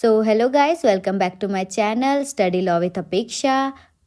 Hello guys, welcome back to my channel study law with Apeksha.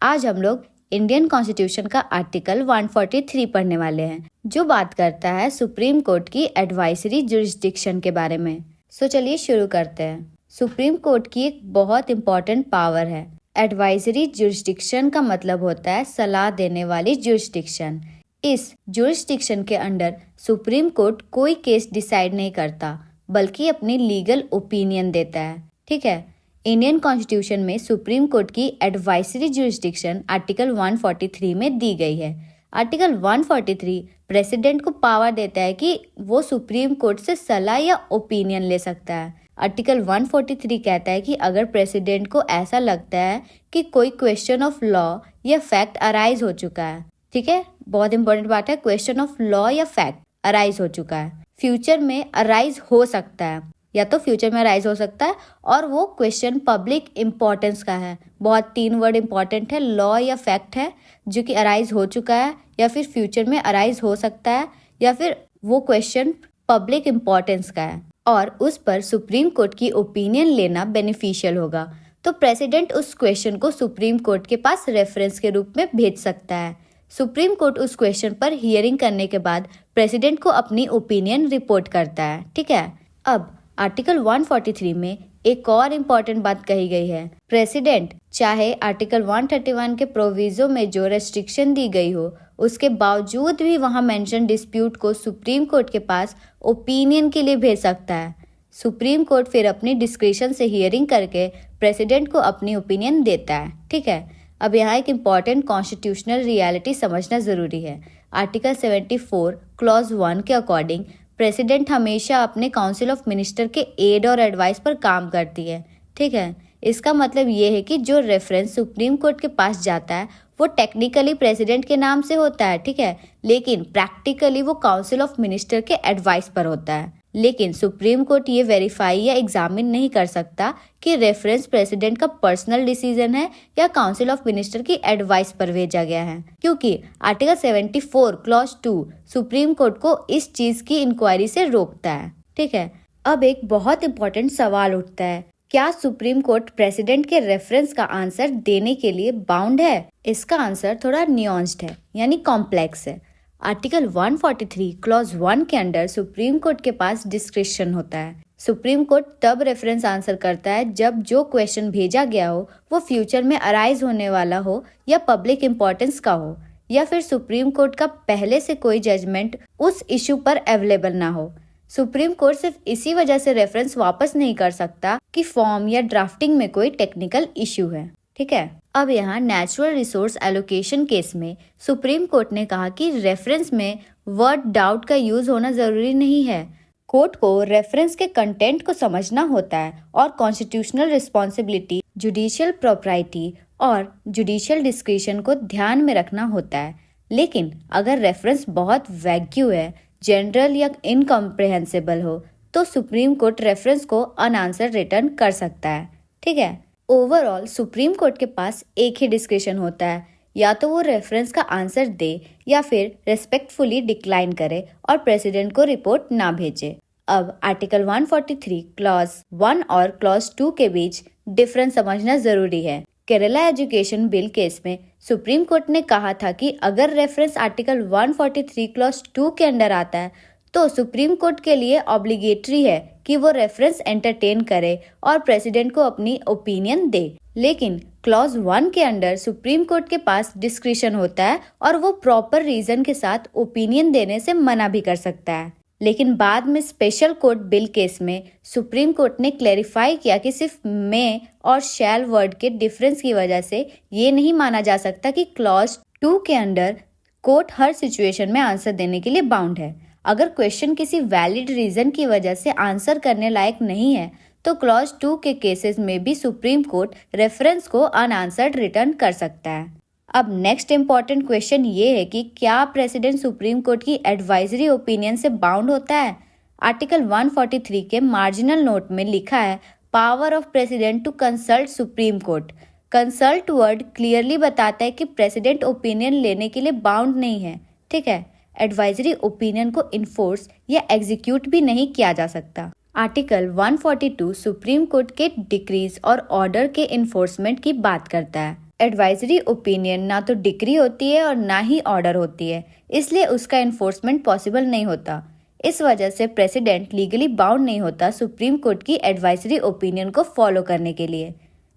आज हम लोग Indian constitution का आर्टिकल 143 पढ़ने वाले हैं, जो बात करता है सुप्रीम कोर्ट की एडवाइजरी जुरिस्डिक्शन के बारे में। चलिए शुरू करते हैं। सुप्रीम कोर्ट की एक बहुत इंपॉर्टेंट पावर है। एडवाइजरी जुरिस्डिक्शन का मतलब होता है सलाह देने वाली जुरिस्डिक्शन। इस जुरिस्डिक्शन के अंडर सुप्रीम कोर्ट कोई केस डिसाइड नहीं करता, बल्कि अपनी लीगल ओपिनियन देता है। ठीक है। इंडियन कॉन्स्टिट्यूशन में सुप्रीम कोर्ट की एडवाइजरी जुरिस्डिक्शन आर्टिकल 143 में दी गई है। आर्टिकल 143 प्रेसिडेंट को पावर देता है कि वो सुप्रीम कोर्ट से सलाह या ओपिनियन ले सकता है। आर्टिकल 143 कहता है कि अगर प्रेसिडेंट को ऐसा लगता है कि कोई क्वेश्चन ऑफ लॉ या फैक्ट अराइज हो चुका है, ठीक है, बहुत इंपॉर्टेंट बात है, क्वेश्चन ऑफ लॉ या फैक्ट अराइज हो चुका है, फ्यूचर में अराइज हो सकता है, या तो फ्यूचर में अराइज हो सकता है, और वो क्वेश्चन पब्लिक इंपॉर्टेंस का है। बहुत 3 वर्ड इंपॉर्टेंट है, लॉ या फैक्ट है, जो कि अराइज हो चुका है या फिर फ्यूचर में अराइज हो सकता है, या फिर वो क्वेश्चन पब्लिक इंपॉर्टेंस का है और उस पर सुप्रीम कोर्ट की ओपिनियन लेना बेनिफिशियल होगा। तो प्रेसिडेंट उस क्वेश्चन को सुप्रीम कोर्ट के पास रेफरेंस के रूप में भेज सकता है। सुप्रीम कोर्ट उस क्वेश्चन पर हियरिंग करने के बाद प्रेसिडेंट को अपनी ओपिनियन रिपोर्ट करता है। ठीक है। अब आर्टिकल 143 में एक और इम्पॉर्टेंट बात कही गई है। प्रेसिडेंट चाहे आर्टिकल 131 के प्रोविजो में जो रेस्ट्रिक्शन दी गई हो, उसके बावजूद भी वहां मेंशन डिस्प्यूट को सुप्रीम कोर्ट के पास ओपिनियन के लिए भेज सकता है। सुप्रीम कोर्ट फिर अपनी डिस्क्रिशन से हियरिंग करके प्रेसिडेंट को अपनी ओपिनियन देता है। ठीक है। अब यहाँ एक इम्पॉर्टेंट कॉन्स्टिट्यूशनल रियलिटी समझना जरूरी है। आर्टिकल 74 क्लॉज 1 के अकॉर्डिंग प्रेसिडेंट हमेशा अपने काउंसिल ऑफ मिनिस्टर के एड और एडवाइस पर काम करती है। ठीक है। इसका मतलब ये है कि जो रेफरेंस सुप्रीम कोर्ट के पास जाता है वो टेक्निकली प्रेसिडेंट के नाम से होता है, ठीक है, लेकिन प्रैक्टिकली वो काउंसिल ऑफ मिनिस्टर के एडवाइस पर होता है। लेकिन सुप्रीम कोर्ट ये वेरीफाई या एग्जामिन नहीं कर सकता कि रेफरेंस प्रेसिडेंट का पर्सनल डिसीजन है या काउंसिल ऑफ मिनिस्टर की एडवाइस पर भेजा गया है, क्योंकि आर्टिकल 74 क्लॉज 2 सुप्रीम कोर्ट को इस चीज की इंक्वायरी से रोकता है। ठीक है। अब एक बहुत इंपॉर्टेंट सवाल उठता है, क्या सुप्रीम कोर्ट प्रेसिडेंट के रेफरेंस का आंसर देने के लिए बाउंड है? इसका आंसर थोड़ा न्यूअंस्ड है, यानी कॉम्प्लेक्स है। आर्टिकल 143 क्लॉज 1 के अंडर सुप्रीम कोर्ट के पास डिस्क्रिशन होता है। सुप्रीम कोर्ट तब रेफरेंस आंसर करता है जब जो क्वेश्चन भेजा गया हो वो फ्यूचर में अराइज होने वाला हो या पब्लिक इंपॉर्टेंस का हो, या फिर सुप्रीम कोर्ट का पहले से कोई जजमेंट उस इशू पर अवेलेबल ना हो। सुप्रीम कोर्ट सिर्फ इसी वजह से रेफरेंस वापस नहीं कर सकता कि फॉर्म या ड्राफ्टिंग में कोई टेक्निकल इशू है। ठीक है। अब यहाँ नेचुरल रिसोर्स एलोकेशन केस में सुप्रीम कोर्ट ने कहा कि रेफरेंस में वर्ड डाउट का यूज होना जरूरी नहीं है। कोर्ट को रेफरेंस के कंटेंट को समझना होता है और कॉन्स्टिट्यूशनल रिस्पॉन्सिबिलिटी, जुडिशियल प्रोप्राइटी और जुडिशियल डिस्क्रिशन को ध्यान में रखना होता है। लेकिन अगर रेफरेंस बहुत वैग्यू है, जनरल या इनकम्प्रिहेंसिबल हो, तो सुप्रीम कोर्ट रेफरेंस को अनआंसर्ड रिटर्न कर सकता है। ठीक है। ओवरऑल सुप्रीम कोर्ट के पास एक ही डिस्क्रिशन होता है, या तो वो रेफरेंस का आंसर दे या फिर रेस्पेक्टफुली डिक्लाइन करे और प्रेसिडेंट को रिपोर्ट ना भेजे। अब आर्टिकल 143 क्लॉज 1 और क्लॉज 2 के बीच डिफरेंस समझना जरूरी है। केरला एजुकेशन बिल केस में सुप्रीम कोर्ट ने कहा था कि अगर रेफरेंस आर्टिकल 143 क्लॉज 2 के अंडर आता है तो सुप्रीम कोर्ट के लिए ऑब्लिगेटरी है कि वो रेफरेंस एंटरटेन करे और प्रेसिडेंट को अपनी ओपिनियन दे। लेकिन क्लॉज 1 के अंडर सुप्रीम कोर्ट के पास डिस्क्रिशन होता है और वो प्रॉपर रीजन के साथ ओपिनियन देने से मना भी कर सकता है। लेकिन बाद में स्पेशल कोर्ट बिल केस में सुप्रीम कोर्ट ने क्लेरिफाई किया कि सिर्फ मे और शैल वर्ड के डिफरेंस की वजह से ये नहीं माना जा सकता कि क्लॉज 2 के अंडर कोर्ट हर सिचुएशन में आंसर देने के लिए बाउंड है। अगर क्वेश्चन किसी वैलिड रीजन की वजह से आंसर करने लायक नहीं है तो क्लॉज 2 के केसेस में भी सुप्रीम कोर्ट रेफरेंस को अनआंसर्ड रिटर्न कर सकता है। अब नेक्स्ट इंपॉर्टेंट क्वेश्चन ये है कि क्या प्रेसिडेंट सुप्रीम कोर्ट की एडवाइजरी ओपिनियन से बाउंड होता है? आर्टिकल 143 के मार्जिनल नोट में लिखा है power of president to consult supreme court. Consult word clearly बताता है कि प्रेसिडेंट ओपिनियन लेने के लिए बाउंड नहीं है। ठीक है। एडवाइजरी ओपिनियन को इन्फोर्स या एग्जीक्यूट भी नहीं किया जा सकता। आर्टिकल 142 सुप्रीम कोर्ट के डिक्रीज और ऑर्डर के इन्फोर्समेंट की बात करता है। एडवाइजरी ओपिनियन ना तो डिक्री होती है और ना ही ऑर्डर होती है, इसलिए उसका इन्फोर्समेंट पॉसिबल नहीं होता। इस वजह से प्रेसिडेंट लीगली बाउंड नहीं होता सुप्रीम कोर्ट की एडवाइजरी ओपिनियन को फॉलो करने के लिए,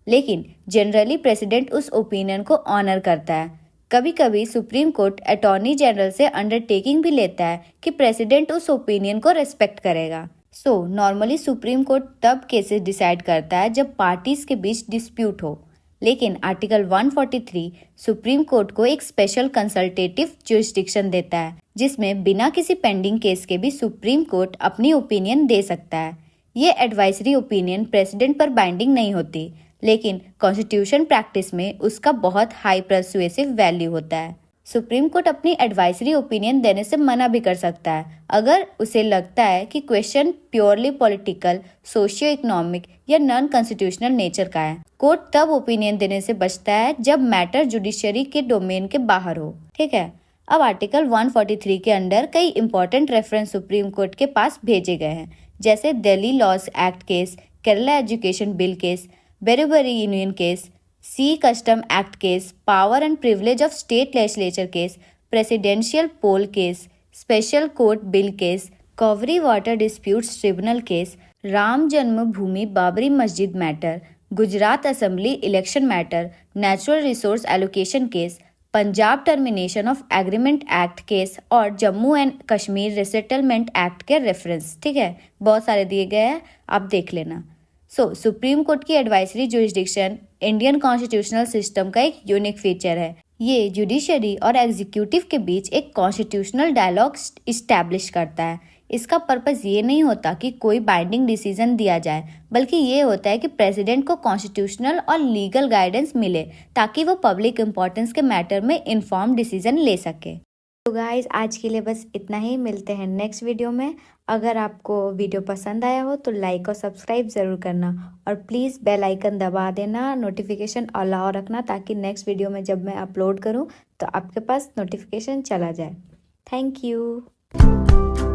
लेकिन जनरली प्रेसिडेंट उस ओपिनियन को ऑनर करता है। कभी कभी सुप्रीम कोर्ट अटॉर्नी जनरल से अंडरटेकिंग भी लेता है कि प्रेसिडेंट उस ओपिनियन को रेस्पेक्ट करेगा। नॉर्मली सुप्रीम कोर्ट तब केसेस डिसाइड करता है जब पार्टीज के बीच डिस्प्यूट हो, लेकिन आर्टिकल 143 सुप्रीम कोर्ट को एक स्पेशल कंसल्टेटिव जुरिस्डिक्शन देता है, जिसमें बिना किसी पेंडिंग केस के भी सुप्रीम कोर्ट अपनी ओपिनियन दे सकता है। ये एडवाइजरी ओपिनियन प्रेसिडेंट पर बाइंडिंग नहीं होती, लेकिन कॉन्स्टिट्यूशन प्रैक्टिस में उसका बहुत हाई परसुएसिव वैल्यू होता है। सुप्रीम कोर्ट अपनी एडवाइजरी ओपिनियन देने से मना भी कर सकता है अगर उसे लगता है कि question purely political, socio economic या नॉन कॉन्स्टिट्यूशनल नेचर का है। कोर्ट तब ओपिनियन देने से बचता है जब मैटर जुडिशरी के डोमेन के बाहर हो। ठीक है, अब आर्टिकल 143 के अंडर कई इंपॉर्टेंट रेफरेंस सुप्रीम कोर्ट के पास भेजे गए हैं, जैसे Delhi laws act case, Kerala education bill case, Berubari union case, sea customs act case, power and privilege of state legislature case, presidential poll case, special court bill case, Cauvery water disputes tribunal case, Ram Janmabhoomi Babri Masjid matter, Gujarat assembly election matter, natural resource allocation case, Punjab termination of agreement act case और Jammu and Kashmir resettlement act के reference. ठीक है, बहुत सारे दिए गए हैं, आप देख लेना। सुप्रीम कोर्ट की advisory jurisdiction Indian constitutional system का एक यूनिक फीचर है। ये जुडिशरी और एग्जीक्यूटिव के बीच एक कॉन्स्टिट्यूशनल डायलॉग इस्टेब्लिश करता है। इसका पर्पस ये नहीं होता कि कोई बाइंडिंग डिसीजन दिया जाए, बल्कि ये होता है कि प्रेसिडेंट को कॉन्स्टिट्यूशनल और लीगल गाइडेंस मिले ताकि वो पब्लिक इंपॉर्टेंस के मैटर में इन्फॉर्म डिसीजन ले सके। तो गाइज, आज के लिए बस इतना ही। मिलते हैं नेक्स्ट वीडियो में। अगर आपको वीडियो पसंद आया हो तो लाइक और सब्सक्राइब ज़रूर करना, और प्लीज़ बेल आइकन दबा देना, नोटिफिकेशन अलाउ रखना, ताकि नेक्स्ट वीडियो में जब मैं अपलोड करूं तो आपके पास नोटिफिकेशन चला जाए। Thank you.